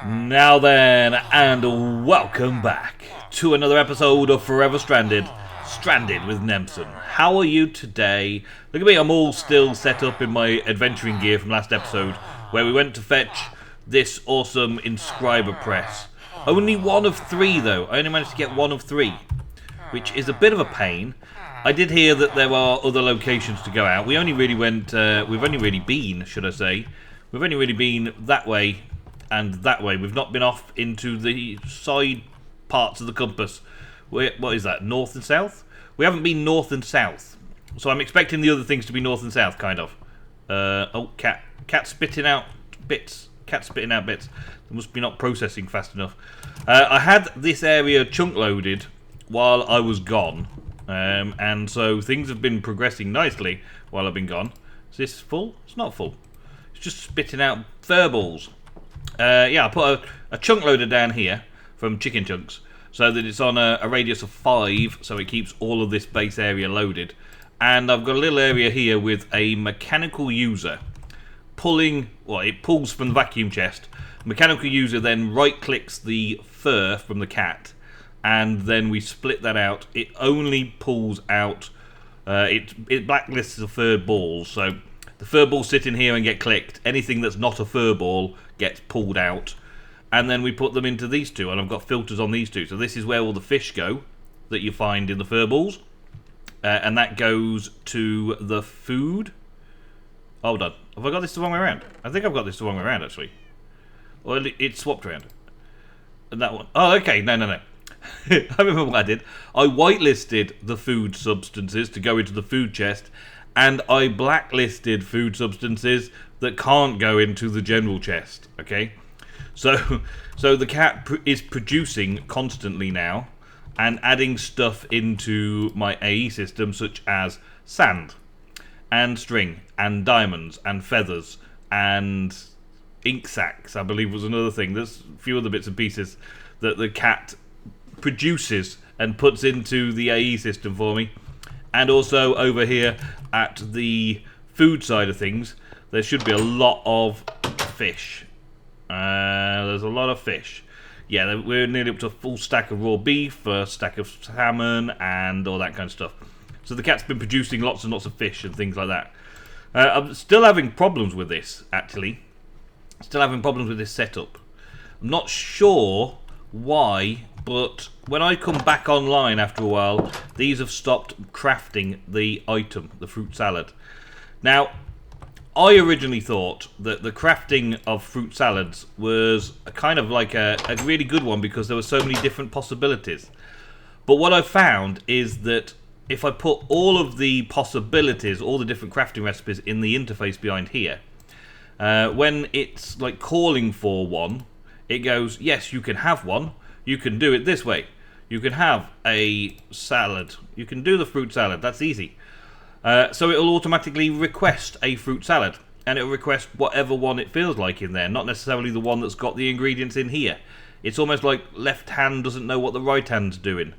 Now then, and welcome back to another episode of Forever Stranded, Stranded with Nemsun. How are you today? Look at me, I'm all still set up in my adventuring gear from last episode, where we went to fetch this awesome inscriber press. Only one of three though, I only managed to get one of three, which is a bit of a pain. I did hear that there are other locations to go out. We only really went, we've only really been, should I say, we've only really been that way and that way. We've not been off into the side parts of the compass. What is that, north and south? We haven't been north and south. So I'm expecting the other things to be north and south, kind of. Oh, cat spitting out bits. Cat spitting out bits. They must be not processing fast enough. I had this area chunk loaded while I was gone. And so things have been progressing nicely while I've been gone. Is this full? It's not full. It's just spitting out fur balls. Yeah, I put a chunk loader down here from chicken chunks so that it's on a radius of 5, so it keeps all of this base area loaded. And I've got a little area here with a mechanical user pulling, well, it pulls from the vacuum chest. The mechanical user then right clicks the fur from the cat, and then we split that out. It only pulls out, it blacklists the fur balls, so the fur balls sit in here and get clicked. Anything that's not a fur ball gets pulled out, and then we put them into these two, and I've got filters on these two. So this is where all the fish go that you find in the fur balls, and that goes to the food. Hold on, have I got this the wrong way around? I think I've got this the wrong way around, actually. Or it's swapped around. And that one. Oh, okay, no. I remember what I did. I whitelisted the food substances to go into the food chest, and I blacklisted food substances that can't go into the general chest. Okay, so the cat is producing constantly now and adding stuff into my AE system, such as sand and string and diamonds and feathers and ink sacs, I believe was another thing. There's a few other bits and pieces that the cat produces and puts into the AE system for me. And also over here at the food side of things, there should be a lot of fish. There's a lot of fish. Yeah, we're nearly up to a full stack of raw beef, a stack of salmon, and all that kind of stuff. So the cat's been producing lots and lots of fish and things like that. I'm still having problems with this, actually. Still having problems with this setup. I'm not sure why, but when I come back online after a while, these have stopped crafting the item, the fruit salad. Now, I originally thought that the crafting of fruit salads was a kind of like a really good one because there were so many different possibilities. But what I've found is that if I put all of the possibilities, all the different crafting recipes in the interface behind here, when it's like calling for one, it goes, yes, you can have one. You can do it this way. You can have a salad. You can do the fruit salad. That's easy. So it'll automatically request a fruit salad. And it'll request whatever one it feels like in there. Not necessarily the one that's got the ingredients in here. It's almost like left hand doesn't know what the right hand's doing.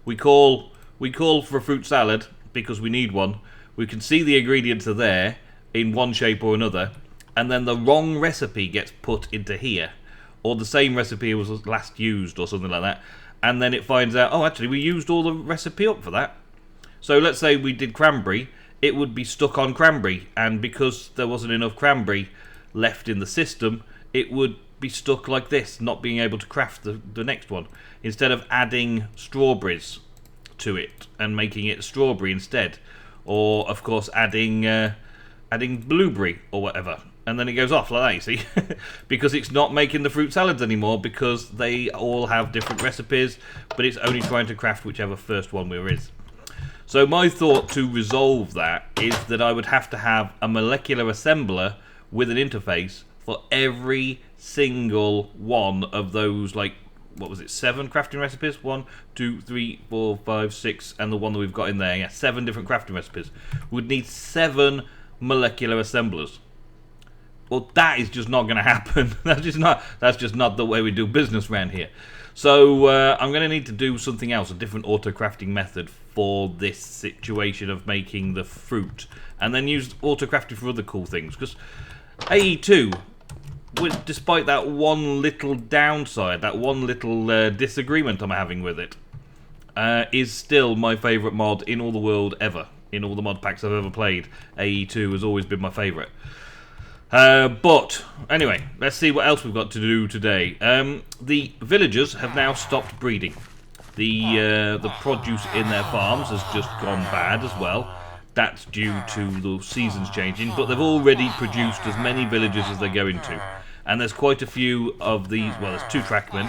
We call for a fruit salad because we need one. We can see the ingredients are there in one shape or another. And then the wrong recipe gets put into here. Or the same recipe was last used or something like that. And then it finds out, oh, actually, we used all the recipe up for that. So let's say we did cranberry, it would be stuck on cranberry. And because there wasn't enough cranberry left in the system, it would be stuck like this, not being able to craft the next one. Instead of adding strawberries to it and making it strawberry instead. Or, of course, adding blueberry or whatever. And then it goes off like that, you see. Because it's not making the fruit salads anymore because they all have different recipes, but it's only trying to craft whichever first one there is. So my thought to resolve that is that I would have to have a molecular assembler with an interface for every single one of those, like, what was it, 7 crafting recipes? 1, 2, 3, 4, 5, 6, and the one that we've got in there. Yeah, 7 different crafting recipes. We'd need 7 molecular assemblers. Well, that is just not going to happen. That's just not the way we do business around here. So I'm going to need to do something else, a different auto-crafting method for this situation of making the fruit. And then use auto-crafting for other cool things. Because AE2 despite that one little downside, that one little disagreement I'm having with it, is still my favourite mod in all the world ever. In all the mod packs I've ever played, AE2 has always been my favourite. But anyway, let's see what else we've got to do today. The villagers have now stopped breeding. The produce in their farms has just gone bad as well. That's due to the seasons changing, but they've already produced as many villagers as they're going to. And there's quite a few of these, well, there's 2 trackmen.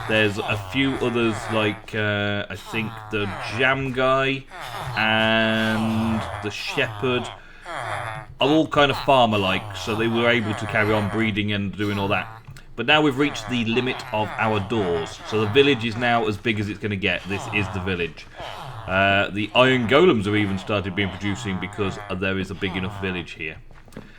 There's a few others like, I think the jam guy and the shepherd are all kind of farmer-like, so they were able to carry on breeding and doing all that. But now we've reached the limit of our doors, so the village is now as big as it's going to get. This is the village. The iron golems have even started being producing because there is a big enough village here.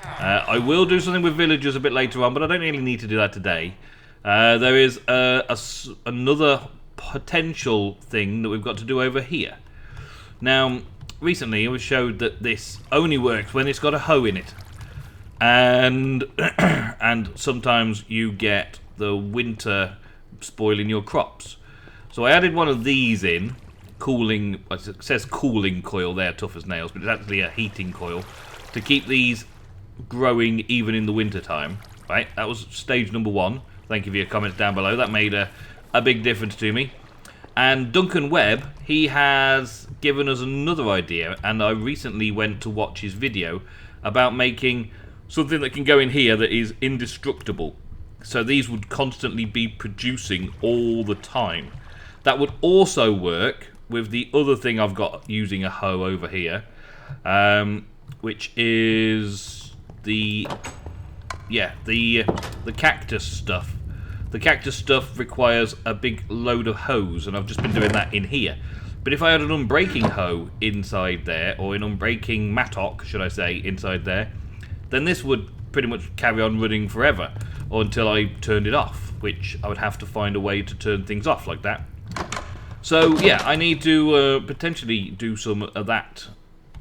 I will do something with villagers a bit later on, but I don't really need to do that today. There is another potential thing that we've got to do over here. Now, recently it was showed that this only works when it's got a hoe in it. And and sometimes you get the winter spoiling your crops. So I added one of these in, cooling, it says cooling coil there, tough as nails, but it's actually a heating coil, to keep these growing even in the winter time. Right, that was stage number 1. Thank you for your comments down below, that made a big difference to me. And Duncan Webb, he has given us another idea, and I recently went to watch his video about making something that can go in here that is indestructible. So these would constantly be producing all the time. That would also work with the other thing I've got using a hoe over here, which is the cactus stuff. The cactus stuff requires a big load of hoes, and I've just been doing that in here. But if I had an unbreaking hoe inside there, or an unbreaking mattock, should I say, inside there, then this would pretty much carry on running forever, or until I turned it off, which I would have to find a way to turn things off like that. So yeah, I need to potentially do some of that.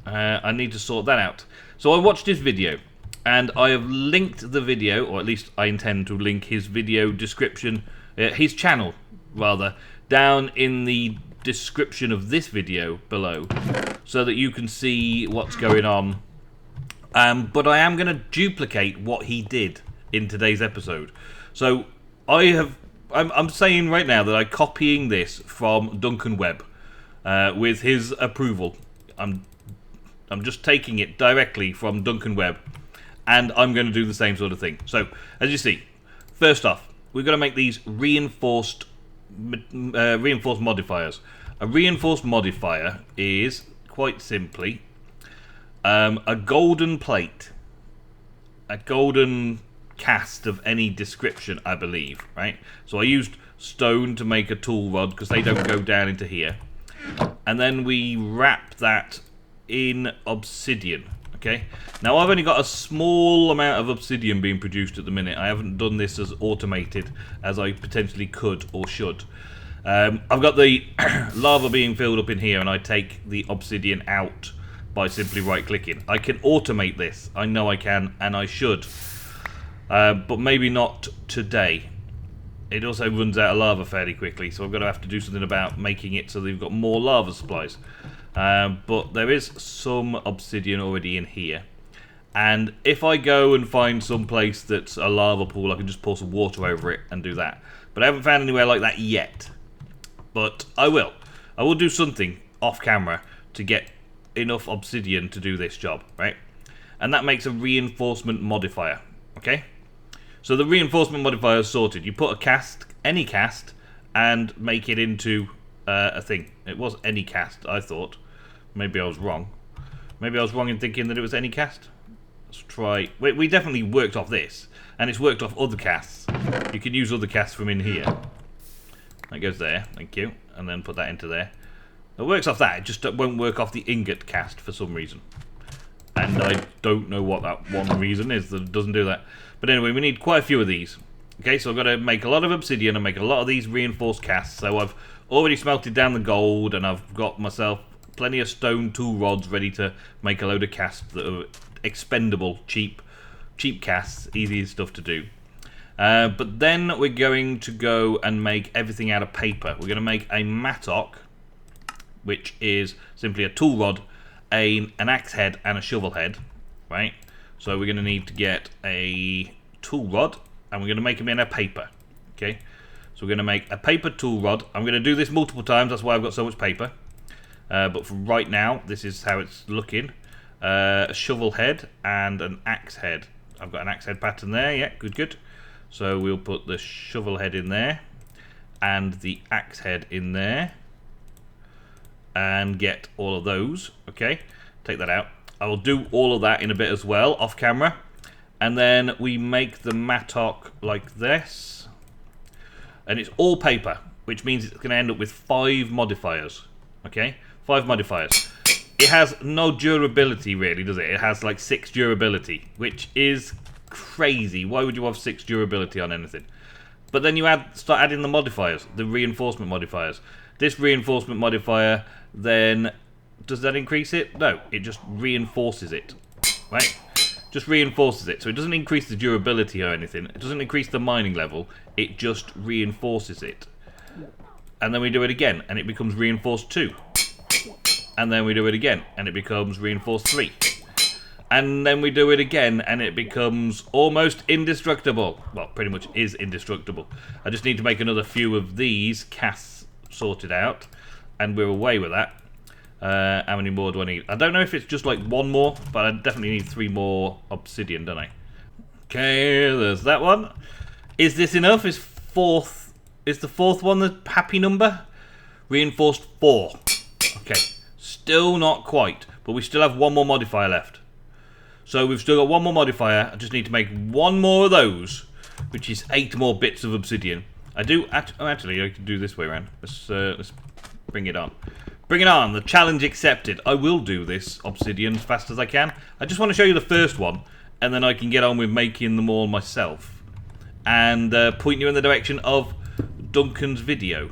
I need to sort that out. So I watched his video, and I have linked the video, or at least I intend to link his video description, his channel rather, down in the description of this video below, so that you can see what's going on. But I am going to duplicate what he did in today's episode. So I'm saying right now that I'm copying this from Duncan Webb with his approval. I'm just taking it directly from Duncan Webb, and I'm going to do the same sort of thing. So as you see, first off, we're going to make these reinforced modifiers. A reinforced modifier is quite simply a golden plate, a golden cast of any description, I believe, right? So I used stone to make a tool rod because they don't go down into here, and then we wrap that in obsidian. Okay, now I've only got a small amount of obsidian being produced at the minute. I haven't done this as automated as I potentially could or should. I've got the lava being filled up in here, and I take the obsidian out by simply right-clicking. I can automate this. I know I can, and I should. But maybe not today. It also runs out of lava fairly quickly, so I'm going to have to do something about making it so they've got more lava supplies. But there is some obsidian already in here. And if I go and find some place that's a lava pool, I can just pour some water over it and do that. But I haven't found anywhere like that yet. But I will. I will do something off camera to get enough obsidian to do this job, right? And that makes a reinforcement modifier, okay? So the reinforcement modifier is sorted. You put a cast, any cast, and make it into a thing. It was any cast, I thought. Maybe I was wrong. Maybe I was wrong in thinking that it was any cast. Let's try. We definitely worked off this, and it's worked off other casts. You can use other casts from in here. That goes there, thank you. And then put that into there. It works off that, it just won't work off the ingot cast for some reason. And I don't know what that one reason is that it doesn't do that. But anyway, we need quite a few of these. Okay, so I've got to make a lot of obsidian and make a lot of these reinforced casts. So I've already smelted down the gold, and I've got myself plenty of stone tool rods ready to make a load of casts that are expendable, cheap casts, easy stuff to do. But then we're going to go and make everything out of paper. We're going to make a mattock, which is simply a tool rod, an axe head, and a shovel head, right? So we're going to need to get a tool rod, and we're going to make them in a paper, okay? So we're going to make a paper tool rod. I'm going to do this multiple times, that's why I've got so much paper. But for right now, this is how it's looking. A shovel head and an axe head. I've got an axe head pattern there, yeah, good. So we'll put the shovel head in there, and the axe head in there, and get all of those, okay? Take that out. I will do all of that in a bit as well, off camera. And then we make the mattock like this. And it's all paper, which means it's going to end up with 5 modifiers, okay? 5 modifiers. It has no durability really, does it? It has like 6 durability, which is crazy. Why would you have 6 durability on anything? But then you start adding the modifiers, the reinforcement modifiers. This reinforcement modifier, then, does that increase it? No, it just reinforces it, right? Just reinforces it. So it doesn't increase the durability or anything. It doesn't increase the mining level. It just reinforces it. And then we do it again, and it becomes reinforced 2. And then we do it again, and it becomes reinforced 3. And then we do it again, and it becomes almost indestructible. Well, pretty much is indestructible. I just need to make another few of these casts sorted out, and we're away with that. How many more do I need? I don't know if it's just like 1 more, but I definitely need 3 more obsidian, don't I? Okay, there's that one. Is this enough? Is the 4th one the happy number? Reinforced 4. Okay, still not quite, but we still have 1 more modifier left. So we've still got 1 more modifier. I just need to make 1 more of those, which is 8 more bits of obsidian. I do actually I can do this way around. Let's bring it on. Bring it on. The challenge accepted. I will do this obsidian as fast as I can. I just want to show you the first one, and then I can get on with making them all myself, and point you in the direction of Duncan's video.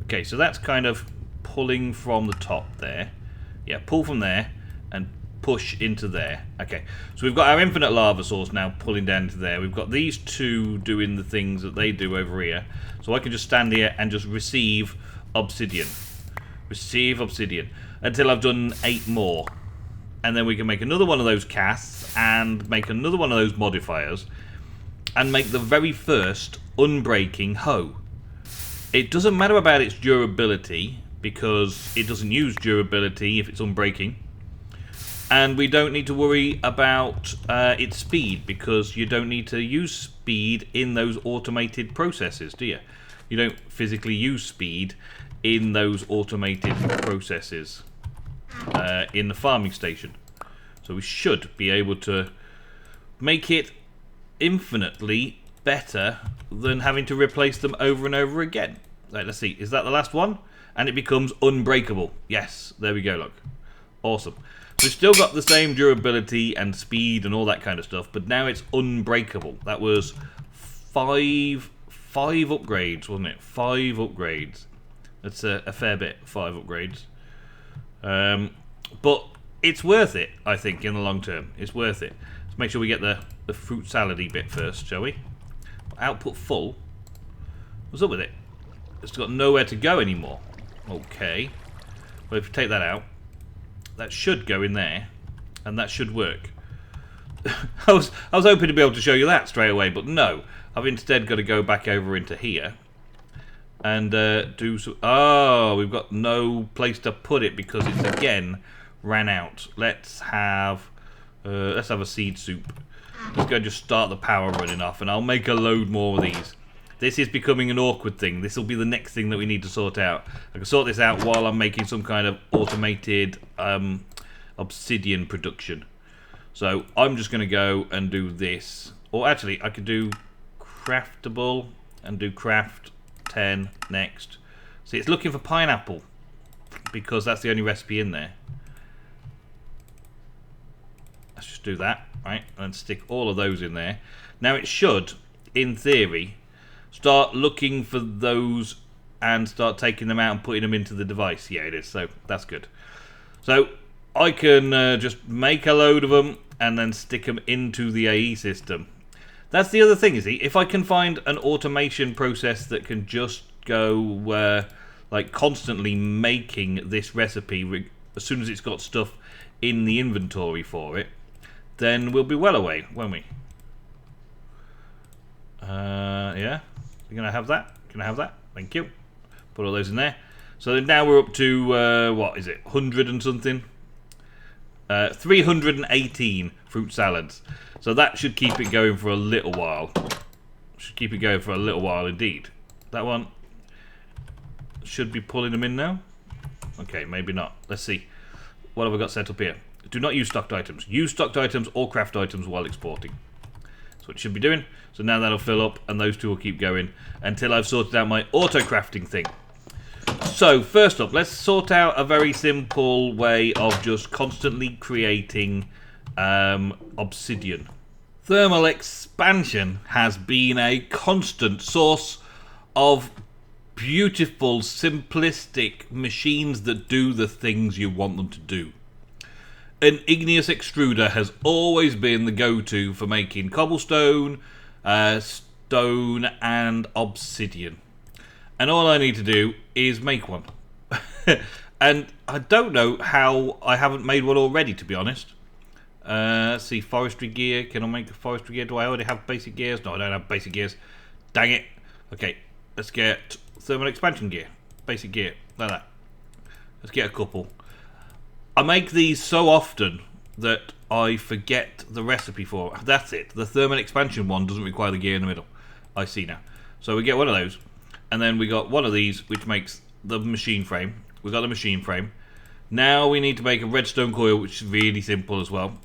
Okay, so that's kind of pulling from the top there. Yeah, pull from there and push into there. Okay, so we've got our infinite lava source now pulling down to there. We've got these 2 doing the things that they do over here. So I can just stand here and just receive obsidian. Receive obsidian until I've done 8 more. And then we can make another one of those casts and make another one of those modifiers and make the very first unbreaking hoe. It doesn't matter about its durability because it doesn't use durability if it's unbreaking. And we don't need to worry about its speed because you don't need to use speed in those automated processes, do you? You don't physically use speed in those automated processes in the farming station. So we should be able to make it infinitely better than having to replace them over and over again. Right, let's see, is that the last one? And it becomes unbreakable. Yes, there we go, look. Awesome. So we've still got the same durability and speed and all that kind of stuff, but now it's unbreakable. That was 5 upgrades, wasn't it? 5 upgrades. That's a fair bit, 5 upgrades. But it's worth it, I think, in the long term. It's worth it. Let's make sure we get the fruit salady bit first, shall we? Output full. What's up with it? It's got nowhere to go anymore. Okay. Well, if we take that out, that should go in there, and that should work. I was hoping to be able to show you that straight away, but no. I've instead got to go back over into here and do some. Oh, we've got no place to put it because it's again ran out. Let's have a seed soup. Let's go and just start the power running off, and I'll make a load more of these. This is becoming an awkward thing. This will be the next thing that we need to sort out. I can sort this out while I'm making some kind of automated obsidian production. So I'm just going to go and do this. Or actually, I could do craftable and do craft 10 next. See, it's looking for pineapple because that's the only recipe in there. Let's just do that, right? And stick all of those in there. Now it should, in theory, start looking for those and start taking them out and putting them into the device. Yeah, it is. So that's good. So I can just make a load of them and then stick them into the AE system. That's the other thing, is if I can find an automation process that can just go like constantly making this recipe as soon as it's got stuff in the inventory for it, then we'll be well away, won't we? Yeah, you're gonna have that. Can I have that? Thank you. Put all those in there. So now we're up to what is it? 100 and something. 318 fruit salads. So that should keep it going for a little while. Should keep it going for a little while indeed. That one should be pulling them in now. Okay, maybe not. Let's see. What have I got set up here? Do not use stocked items. Use stocked items or craft items while exporting. That's what it should be doing. So now that'll fill up and those two will keep going until I've sorted out my auto crafting thing. So first up, let's sort out a very simple way of just constantly creating obsidian. Thermal expansion has been a constant source of beautiful, simplistic machines that do the things you want them to do. An igneous extruder has always been the go-to for making cobblestone, stone and obsidian. And all I need to do is make one. And I don't know how I haven't made one already, to be honest. Let's see, forestry gear. Can I make a forestry gear? Do I already have basic gears? No, I don't have basic gears. Dang it. Okay, let's get thermal expansion gear. Basic gear, like that. Let's get a couple. I make these so often that I forget the recipe for it. That's it. The thermal expansion one doesn't require the gear in the middle. I see now. So we get one of those. And then we got one of these, which makes the machine frame. We got the machine frame. Now we need to make a redstone coil, which is really simple as well.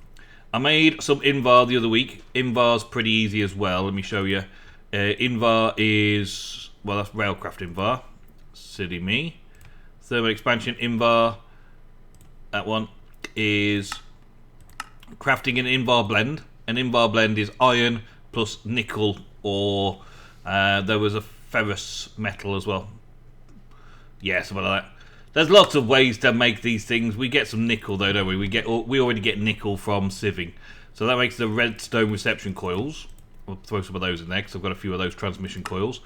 I made some invar the other week. Invar's pretty easy as well. Let me show you. Invar is, well, that's railcraft invar. Silly me. Thermal expansion invar. That one is crafting an invar blend. An invar blend is iron plus nickel, or there was a ferrous metal as well. Yeah, something like that. There's lots of ways to make these things. We get some nickel though, don't we? We already get nickel from sieving. So that makes the redstone reception coils. We'll throw some of those in there because I've got a few of those transmission coils.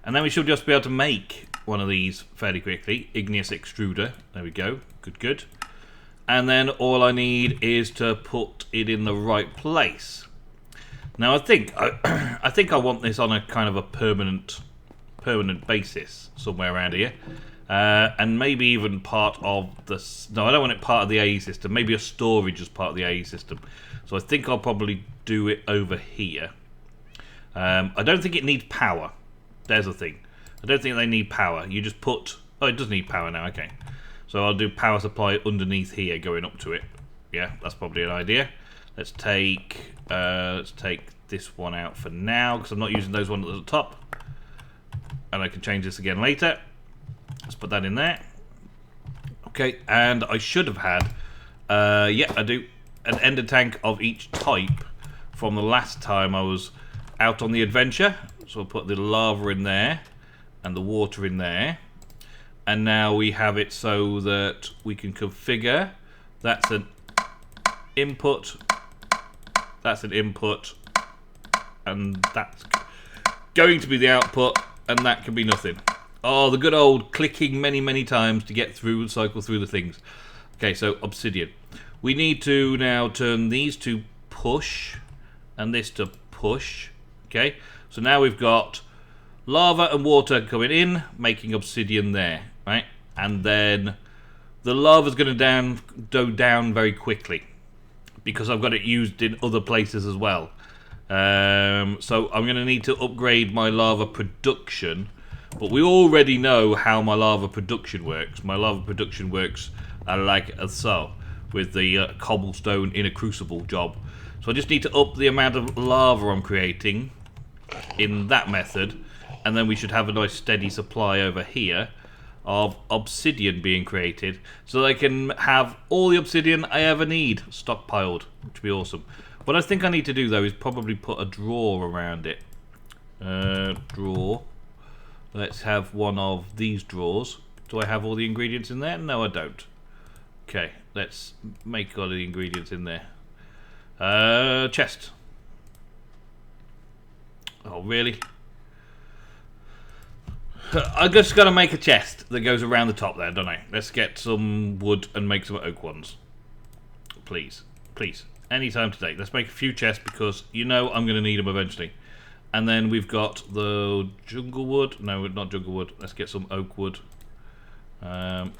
And then we should just be able to make one of these fairly quickly. Igneous extruder. There we go. Good, good. And then all I need is to put it in the right place. Now I think I want this on a kind of a permanent basis somewhere around here, and maybe even part of the. No, I don't want it part of the AE system. Maybe a storage as part of the AE system. So I think I'll probably do it over here. I don't think it needs power. There's the thing. I don't think they need power. You just put. Oh, it does need power now. Okay. So I'll do power supply underneath here, going up to it. Yeah, that's probably an idea. Let's take this one out for now because I'm not using those ones at the top. And I can change this again later. Let's put that in there. Okay, and I should have had, yeah, I do, an ender tank of each type from the last time I was out on the adventure. So I'll put the lava in there and the water in there. And now we have it so that we can configure. That's an input. That's an input. And that's going to be the output. And that can be nothing. Oh, the good old clicking many times to get through and cycle through the things. Okay, so obsidian. We need to now turn these to push and this to push. Okay, so now we've got lava and water coming in, making obsidian there, right? And then the lava's going to go down very quickly because I've got it used in other places as well. So I'm going to need to upgrade my lava production, but we already know how my lava production works. My lava production works like so, with the cobblestone in a crucible job. So I just need to up the amount of lava I'm creating in that method, and then we should have a nice steady supply over here of obsidian being created, so that I can have all the obsidian I ever need stockpiled, which would be awesome. What I think I need to do though is probably put a drawer around it. Drawer. Let's have one of these drawers. Do I have all the ingredients in there? No, I don't. Okay, let's make all the ingredients in there. Chest. Oh, really? I just got to make a chest that goes around the top there, don't I? Let's get some wood and make some oak ones. Please. Please. Anytime today. Let's make a few chests because you know I'm going to need them eventually. And then we've got the jungle wood. No, not jungle wood. Let's get some oak wood. To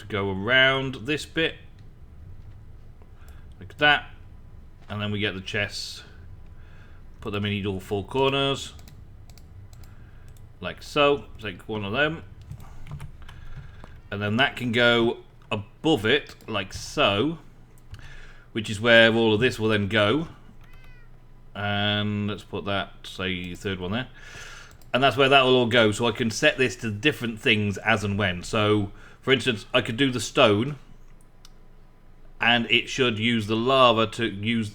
go around this bit. Like that. And then we get the chests. Put them in all four corners. Like so. Take one of them. And then that can go above it, like so. Which is where all of this will then go. And let's put that, say, third one there. And that's where that will all go. So I can set this to different things as and when. So, for instance, I could do the stone. And it should use the lava to use...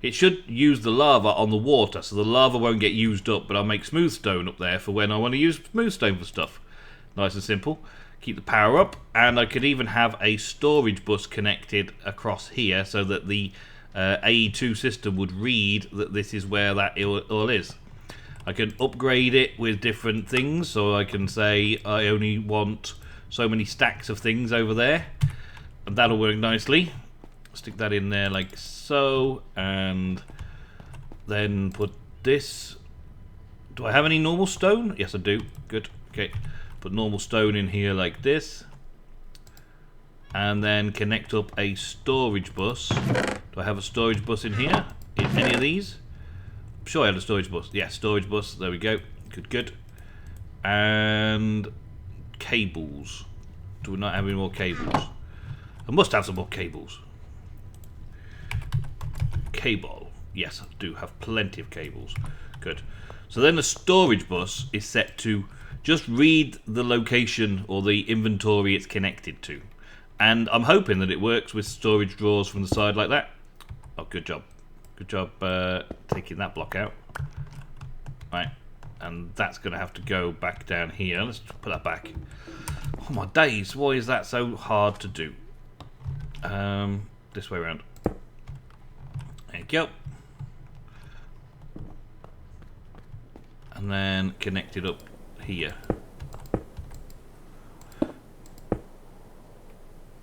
It should use the lava on the water, so the lava won't get used up, but I'll make smooth stone up there for when I want to use smooth stone for stuff. Nice and simple. Keep the power up, and I could even have a storage bus connected across here so that the AE2 system would read that this is where that all is. I can upgrade it with different things, so I can say I only want so many stacks of things over there, and that'll work nicely. Stick that in there like so, and then put this. Do I have any normal stone? Yes, I do. Good. Okay. Put normal stone in here like this, and then connect up a storage bus. Do I have a storage bus in here? In any of these? I'm sure I had a storage bus. Yeah, storage bus. There we go. Good, good. And cables. Do we not have any more cables? I must have some more cables. Cable. Yes, I do have plenty of cables. Good. So then the storage bus is set to just read the location or the inventory it's connected to. And I'm hoping that it works with storage drawers from the side like that. Oh, good job. Good job taking that block out. Right. And that's going to have to go back down here. Let's put that back. Oh my days, why is that so hard to do? This way around. There you go. And then connect it up here.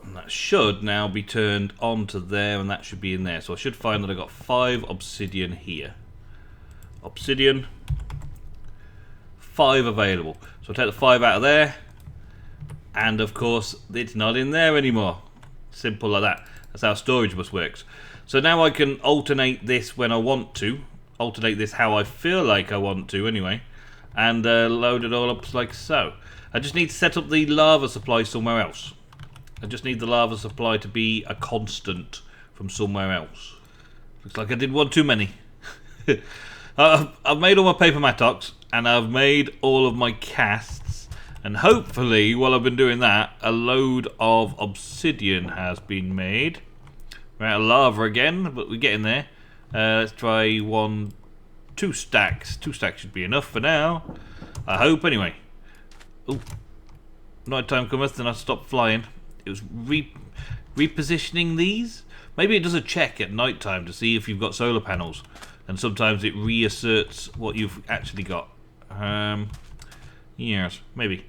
And that should now be turned on to there, and that should be in there. So I should find that I got 5 obsidian here. Obsidian. 5 available. So I'll take the 5 out of there. And of course, it's not in there anymore. Simple like that. That's how storage bus works. So now I can alternate this when I want to. Alternate this how I feel like I want to anyway. And load it all up like so. I just need to set up the lava supply somewhere else. I just need the lava supply to be a constant from somewhere else. Looks like I did one too many. I've made all my paper mattocks, and I've made all of my casts. And hopefully, while I've been doing that, a load of obsidian has been made. We're out of lava again, but we're getting there. Let's try 2 stacks. 2 stacks should be enough for now. I hope, anyway. Oh, night time cometh, and I stop flying. It was repositioning these. Maybe it does a check at night time to see if you've got solar panels, and sometimes it reasserts what you've actually got. Yes, maybe.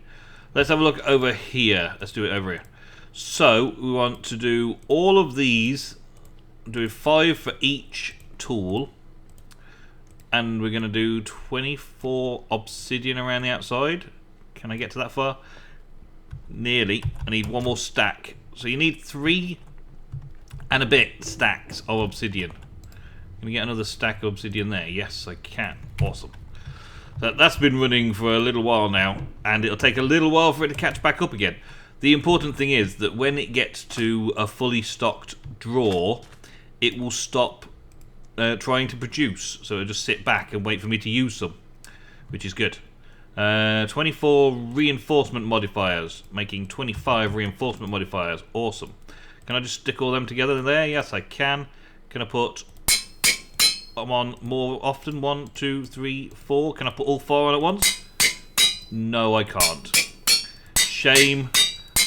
Let's have a look over here. Let's do it over here. So we want to do all of these. Do 5 for each tool, and we're going to do 24 obsidian around the outside. Can I get to that far? Nearly. I need 1 more stack. So you need 3 and a bit stacks of obsidian. Can I get another stack of obsidian there? Yes, I can. Awesome. So that's been running for a little while now, and it'll take a little while for it to catch back up again. The important thing is that when it gets to a fully stocked drawer, it will stop trying to produce. So it'll just sit back and wait for me to use some, which is good. 24 reinforcement modifiers, making 25 reinforcement modifiers. Awesome. Can I just stick all them together there? Yes, I can. Can I put them on more often? 1, 2, 3, 4. Can I put all 4 on at once? No, I can't. Shame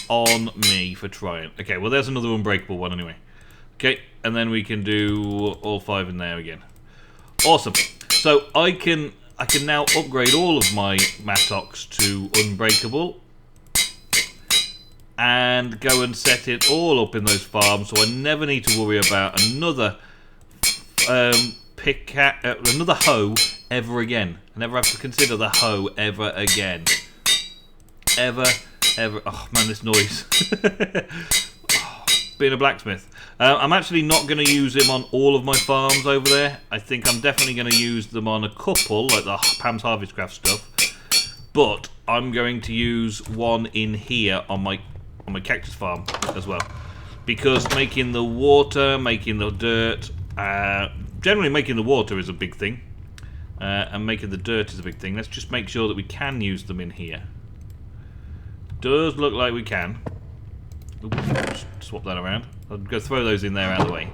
on me for trying. Okay, well, there's another unbreakable one anyway. Okay, and then we can do all 5 in there again. Awesome. So I can now upgrade all of my mattocks to unbreakable and go and set it all up in those farms, so I never need to worry about another another hoe ever again. I never have to consider the hoe ever again. Ever. Oh man, this noise. Being a blacksmith. I'm actually not going to use him on all of my farms over there. I think I'm definitely going to use them on a couple, like the Pam's Harvestcraft stuff. But I'm going to use one in here on my cactus farm as well, because making the water, making the dirt, generally making the water is a big thing, and making the dirt is a big thing. Let's just make sure that we can use them in here. Does look like we can. Oops, just swap that around. I'll go throw those in there out of the way.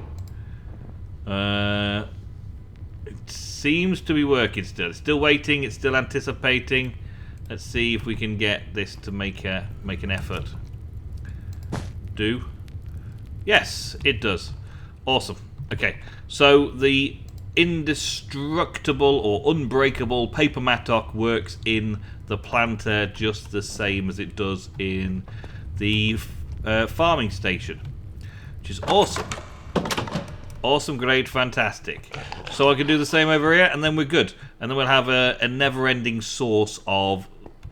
It seems to be working still. It's still waiting. It's still anticipating. Let's see if we can get this to make an effort. Yes, it does. Awesome. Okay, so the indestructible or unbreakable paper mattock works in the planter just the same as it does in the farming station, which is awesome. Awesome, great, fantastic. So I can do the same over here, and then we're good. And then we'll have a never-ending source of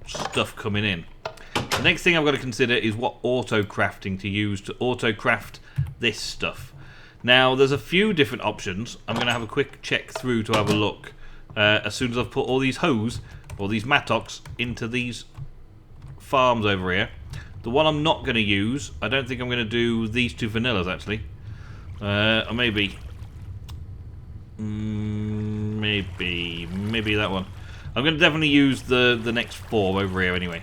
stuff coming in. The next thing I've got to consider is what auto-crafting to use to auto-craft this stuff. Now, there's a few different options. I'm going to have a quick check through to have a look as soon as I've put all these hoes, or these mattocks, into these farms over here. The one I'm not going to use, I don't think I'm going to do these two vanillas, actually. Or maybe that one. I'm going to definitely use the next four over here anyway.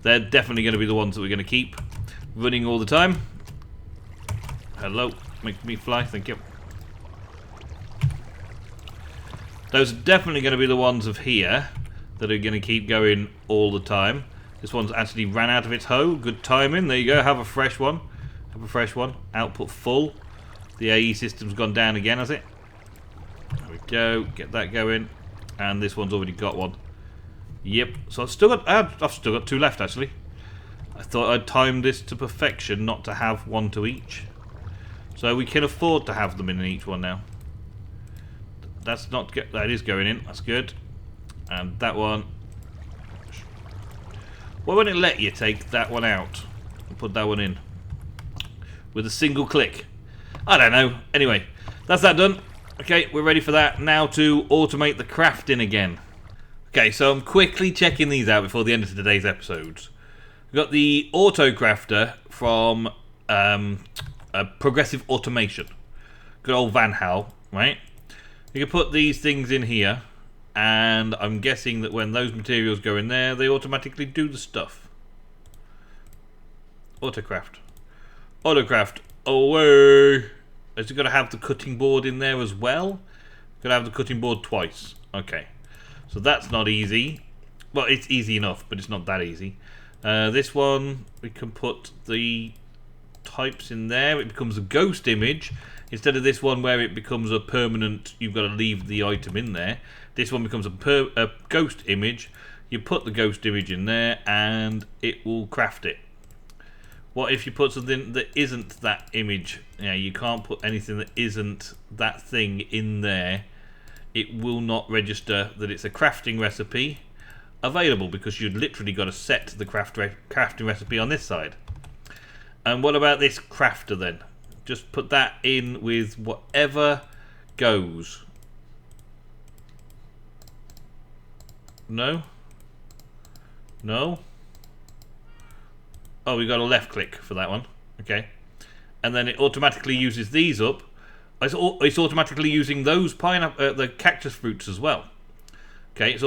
They're definitely going to be the ones that we're going to keep running all the time. Hello, make me fly, thank you. Those are definitely going to be the ones of here that are going to keep going all the time. This one's actually ran out of its hoe. Good timing. There you go. Have a fresh one. Have a fresh one. Output full. The AE system's gone down again, has it? There we go. Get that going. And this one's already got one. Yep. So I've still got two left, actually. I thought I'd timed this to perfection, not to have one to each. So we can afford to have them in each one now. That's not. That is going in. That's good. And that one. Why won't it let you take that one out and put that one in with a single click? I don't know. Anyway, that's that done. Okay, we're ready for that. Now to automate the crafting again. Okay, so I'm quickly checking these out before the end of today's episodes. We've got the auto crafter from Progressive Automation. Good old Van Hal, right? You can put these things in here. And I'm guessing that when those materials go in there, they automatically do the stuff. Autocraft. Autocraft. Away! Has it got to have the cutting board in there as well? Got to have the cutting board twice. Okay. So that's not easy. Well, it's easy enough, but it's not that easy. This one, we can put the types in there. It becomes a ghost image. Instead of this one where it becomes a permanent, you've got to leave the item in there. This one becomes a ghost image. You put the ghost image in there and it will craft it. What if you put something that isn't that image? Yeah, you can't put anything that isn't that thing in there. It will not register that it's a crafting recipe available, because you've literally got to set the crafting recipe on this side. And what about this crafter then? Just put that in with whatever goes. No? No? Oh, we got a left click for that one. Okay. And then it automatically uses these up. It's automatically using those the cactus fruits as well. Okay, it's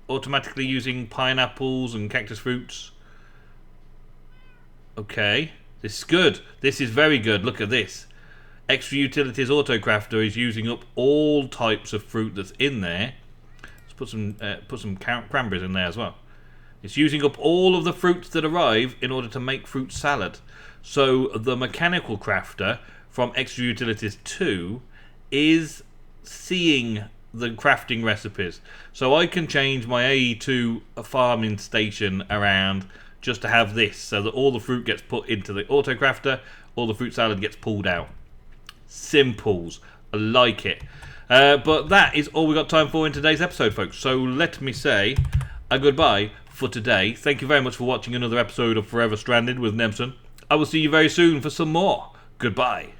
automatically using pineapples and cactus fruits. Okay. This is good. This is very good. Look at this. Extra Utilities Autocrafter is using up all types of fruit that's in there. Let's put some cranberries in there as well. It's using up all of the fruits that arrive in order to make fruit salad. So the Mechanical Crafter from Extra Utilities 2 is seeing the crafting recipes. So I can change my AE2 farming station around just to have this, so that all the fruit gets put into the auto crafter, all the fruit salad gets pulled out. Simples. I like it. But that is all we got time for in today's episode, folks. So let me say a goodbye for today. Thank you very much for watching another episode of Forever Stranded with Nemsun. I will see you very soon for some more. Goodbye.